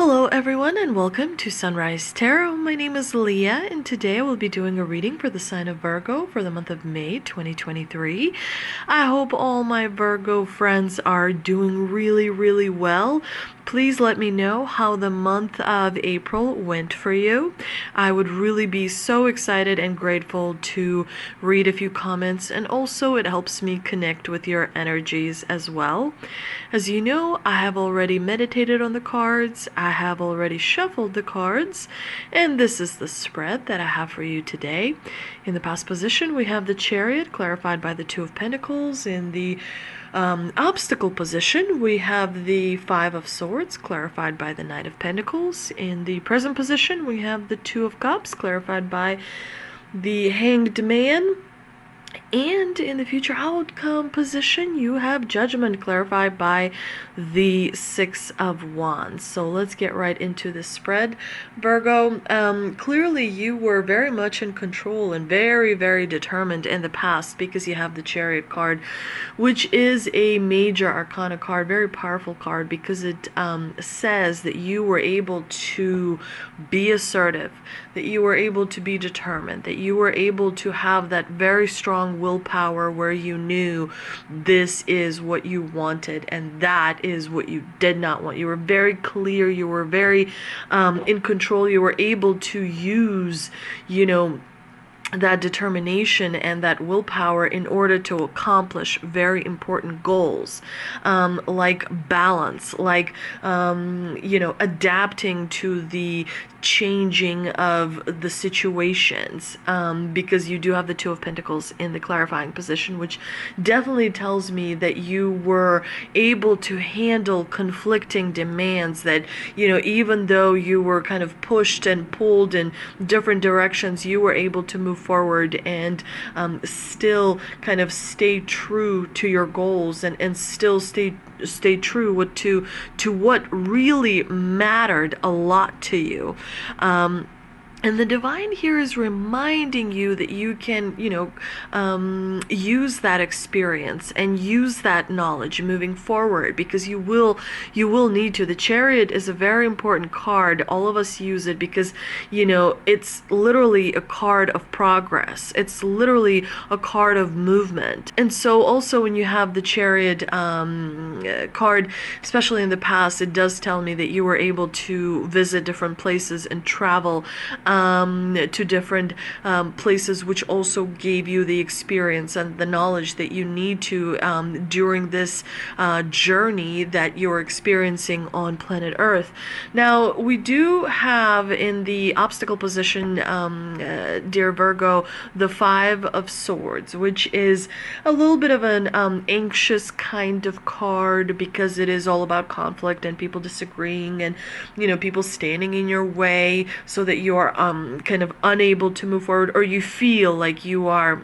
Hello everyone and welcome to Sunrise Tarot. My name is Leah and today I will be doing a reading for the sign of Virgo for the month of May 2023. I hope all my Virgo friends are doing really well. Please let me know how the month of April went for you. I would really be so excited and grateful to read a few comments, and also it helps me connect with your energies as well. As you know, I have already meditated on the cards, I have already shuffled the cards, and this is the spread that I have for you today. In the past position, we have the Chariot, clarified by the Two of Pentacles. In the obstacle position, we have the Five of Swords, clarified by the Knight of Pentacles. In the present position, we have the Two of Cups, clarified by the Hanged Man. And in the future outcome position, you have Judgment, clarified by the Six of Wands. So let's get right into the spread, Virgo. Clearly you were very much in control and very determined in the past, because you have the Chariot card, which is a major arcana card, very powerful card, because it says that you were able to be assertive, that you were able to be determined, that you were able to have that very strong willpower where you knew this is what you wanted and that is what you did not want. You were very clear, you were very in control, you were able to use, that determination and that willpower in order to accomplish very important goals, like balance, like adapting to the changing of the situations, because you do have the Two of Pentacles in the clarifying position, which definitely tells me that you were able to handle conflicting demands, that even though you were kind of pushed and pulled in different directions, you were able to move forward and still kind of stay true to your goals, and still stay true to what really mattered a lot to you. And the divine here is reminding you that you can, use that experience and use that knowledge moving forward, because you will need to. The Chariot is a very important card. All of us use it because, it's literally a card of progress. It's literally a card of movement. And so also when you have the Chariot card, especially in the past, it does tell me that you were able to visit different places and travel to different places, which also gave you the experience and the knowledge that you need to during this journey that you're experiencing on planet Earth. Now, we do have in the obstacle position, dear Virgo, the Five of Swords, which is a little bit of an anxious kind of card, because it is all about conflict and people disagreeing and people standing in your way, so that you are kind of unable to move forward, or you feel like you are,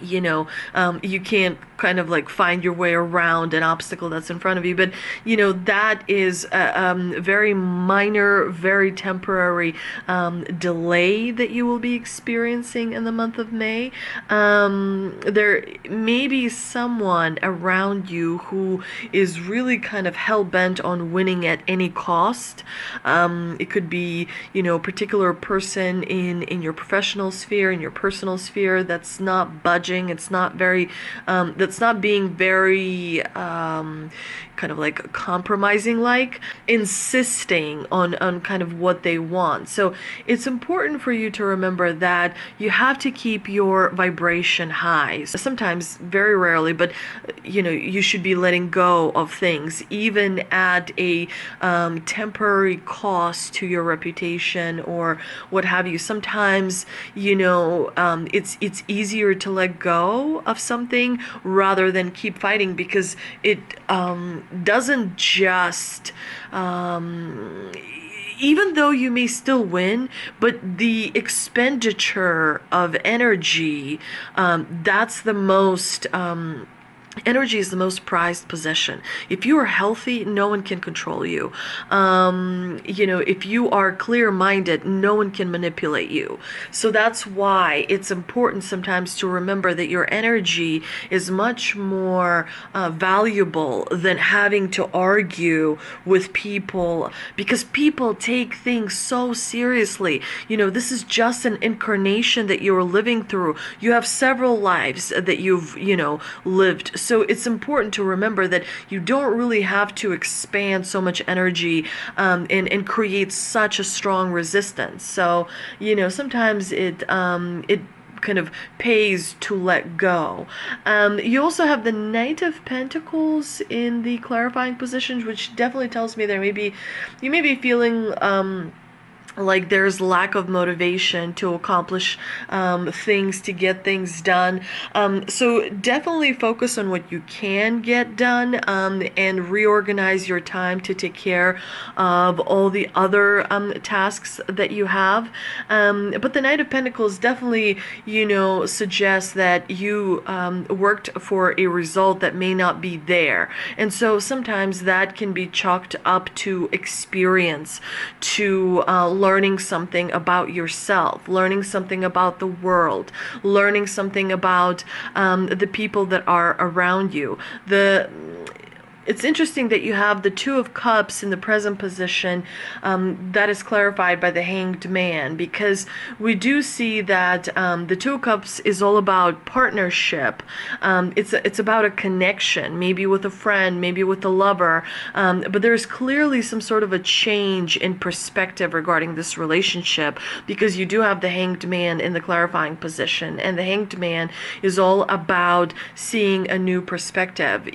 you can't kind of like find your way around an obstacle that's in front of you. But that is a very minor, very temporary delay that you will be experiencing in the month of May. There may be someone around you who is really kind of hell-bent on winning at any cost. It could be, a particular person in your professional sphere, in your personal sphere, that's not budging. It's not very, that's not being very kind of like compromising, like insisting on kind of what they want. So it's important for you to remember that you have to keep your vibration high. Sometimes, very rarely, but you should be letting go of things, even at a temporary cost to your reputation or what have you. Sometimes it's easier to let go of something rather than keep fighting, because it doesn't just even though you may still win, but the expenditure of energy, that's the most Energy is the most prized possession. If you are healthy, no one can control you. If you are clear-minded, no one can manipulate you. So that's why it's important sometimes to remember that your energy is much more valuable than having to argue with people, because people take things so seriously. This is just an incarnation that you're living through. You have several lives that you've, lived. So it's important to remember that you don't really have to expand so much energy and create such a strong resistance. So, sometimes it kind of pays to let go. You also have the Knight of Pentacles in the clarifying positions, which definitely tells me you may be feeling like there's lack of motivation to accomplish things, to get things done. So definitely focus on what you can get done and reorganize your time to take care of all the other tasks that you have. But the Knight of Pentacles definitely, suggests that you worked for a result that may not be there. And so sometimes that can be chalked up to experience, to learning something about yourself, learning something about the world, learning something about the people that are around you. It's interesting that you have the Two of Cups in the present position. That is clarified by the Hanged Man, because we do see that the Two of Cups is all about partnership. It's about a connection, maybe with a friend, maybe with a lover, but there's clearly some sort of a change in perspective regarding this relationship, because you do have the Hanged Man in the clarifying position, and the Hanged Man is all about seeing a new perspective,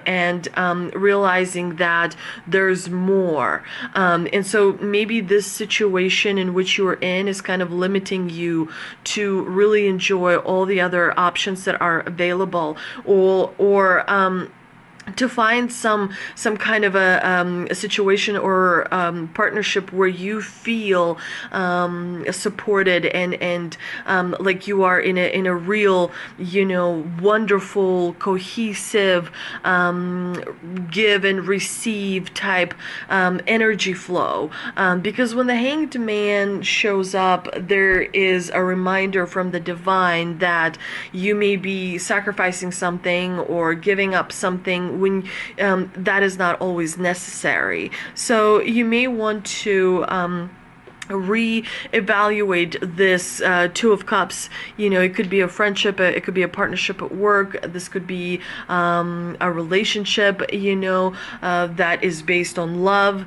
and realizing that there's more. And so maybe this situation in which you're in is kind of limiting you to really enjoy all the other options that are available, or to find some kind of a situation or partnership where you feel supported and like you are in a real, wonderful, cohesive, give and receive type energy flow. Because when the Hanged Man shows up, there is a reminder from the divine that you may be sacrificing something or giving up something when that is not always necessary. So you may want to reevaluate this Two of Cups. It could be a friendship, it could be a partnership at work, this could be a relationship, that is based on love.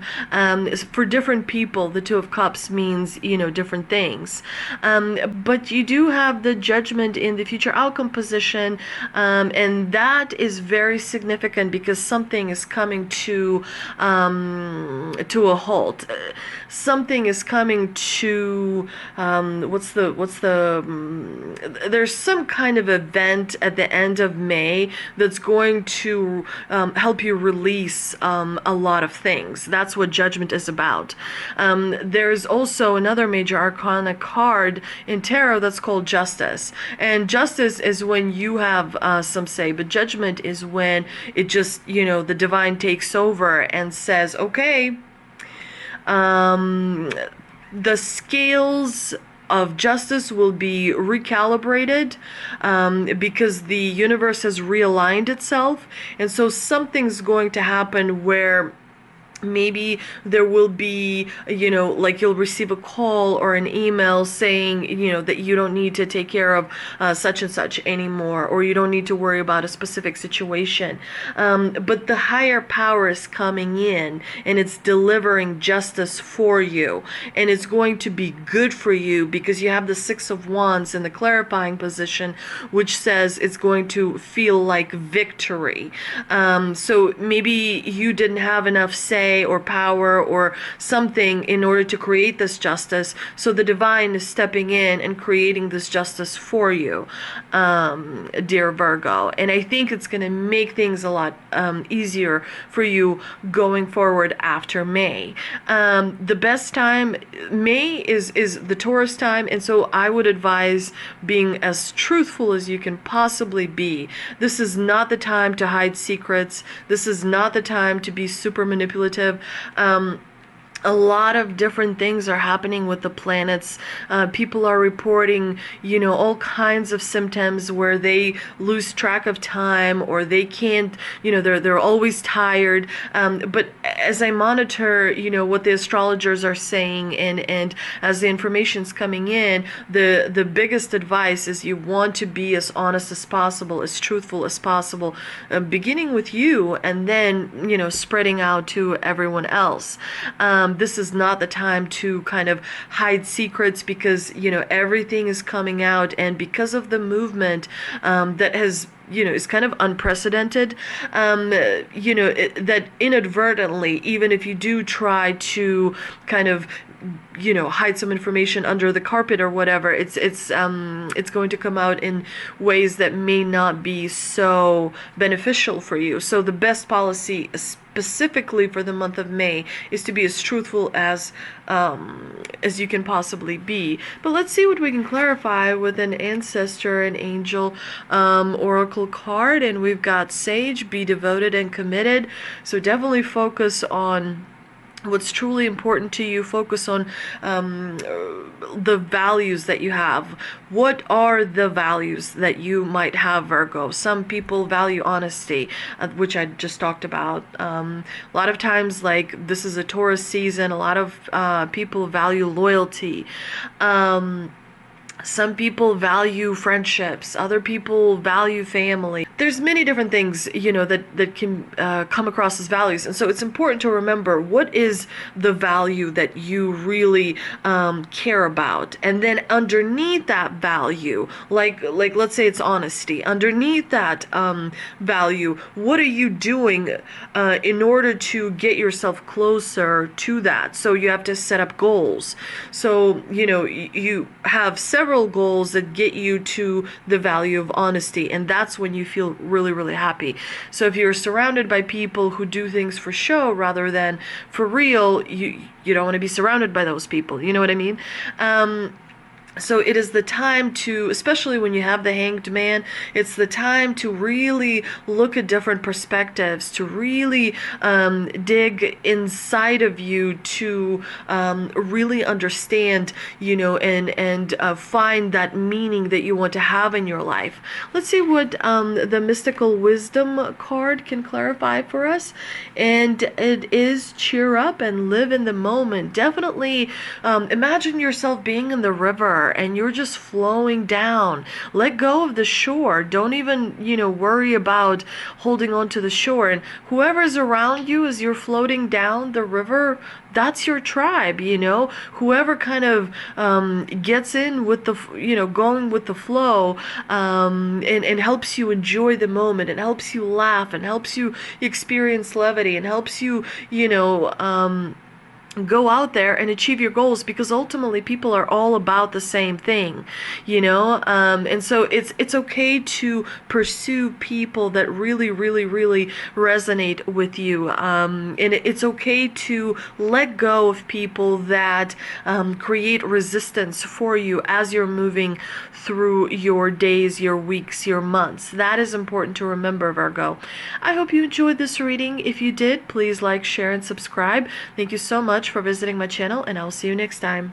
For different people, the Two of Cups means, different things. But you do have the Judgment in the future outcome position, and that is very significant because something is coming to a halt. Something is coming to there's some kind of event at the end of May that's going to help you release a lot of things. That's what Judgment is about. There's also another major arcana card in tarot that's called Justice, and Justice is when you have some say, but Judgment is when it just, the divine takes over and says, okay, the scales of justice will be recalibrated because the universe has realigned itself, and so something's going to happen where maybe there will be, like you'll receive a call or an email saying, that you don't need to take care of such and such anymore, or you don't need to worry about a specific situation. But the higher power is coming in and it's delivering justice for you, and it's going to be good for you because you have the Six of Wands in the clarifying position, which says it's going to feel like victory. So maybe you didn't have enough say say or power or something in order to create this justice. So the divine is stepping in and creating this justice for you, dear Virgo. And I think it's going to make things a lot easier for you going forward after May. The best time, May is the Taurus time, and so I would advise being as truthful as you can possibly be. This is not the time to hide secrets. This is not the time to be super manipulative. A lot of different things are happening with the planets. People are reporting, all kinds of symptoms where they lose track of time, or they can't, they're always tired. But as I monitor, what the astrologers are saying, and as the information's coming in, the biggest advice is you want to be as honest as possible, as truthful as possible, beginning with you, and then, spreading out to everyone else. This is not the time to kind of hide secrets, because everything is coming out, and because of the movement that has is kind of unprecedented, that inadvertently, even if you do try to kind of hide some information under the carpet or whatever, it's going to come out in ways that may not be so beneficial for you. So the best policy, specifically for the month of May, is to be as truthful as you can possibly be. But let's see what we can clarify with an ancestor and angel oracle card. And we've got Sage, be devoted and committed. So definitely focus on what's truly important to you. Focus on the values that you have. What are the values that you might have, Virgo? Some people value honesty, which I just talked about. A lot of times, like, this is a Taurus season, a lot of people value loyalty. Some people value friendships. Other people value family. There's many different things, that can come across as values. And so it's important to remember, what is the value that you really care about? And then underneath that value, like let's say it's honesty. Underneath that value, what are you doing in order to get yourself closer to that? So you have to set up goals. So, you have several goals that get you to the value of honesty, and that's when you feel really, really happy. So if you're surrounded by people who do things for show rather than for real, you don't want to be surrounded by those people. You know what I mean? So it is the time to, especially when you have the Hanged Man, it's the time to really look at different perspectives, to really dig inside of you, to really understand, and find that meaning that you want to have in your life. Let's see what the Mystical Wisdom card can clarify for us. And it is cheer up and live in the moment. Definitely imagine yourself being in the river, and you're just flowing down. Let go of the shore. Don't even, worry about holding on to the shore. And whoever's around you as you're floating down the river, that's your tribe, Whoever kind of gets in with the, going with the flow, and helps you enjoy the moment, and helps you laugh, and helps you experience levity, and helps you, go out there and achieve your goals, because ultimately people are all about the same thing, and so it's okay to pursue people that really, really, really resonate with you, and it's okay to let go of people that create resistance for you as you're moving through your days, your weeks, your months. That is important to remember, Virgo. I hope you enjoyed this reading. If you did, please like, share, and subscribe. Thank you so much for visiting my channel, and I'll see you next time.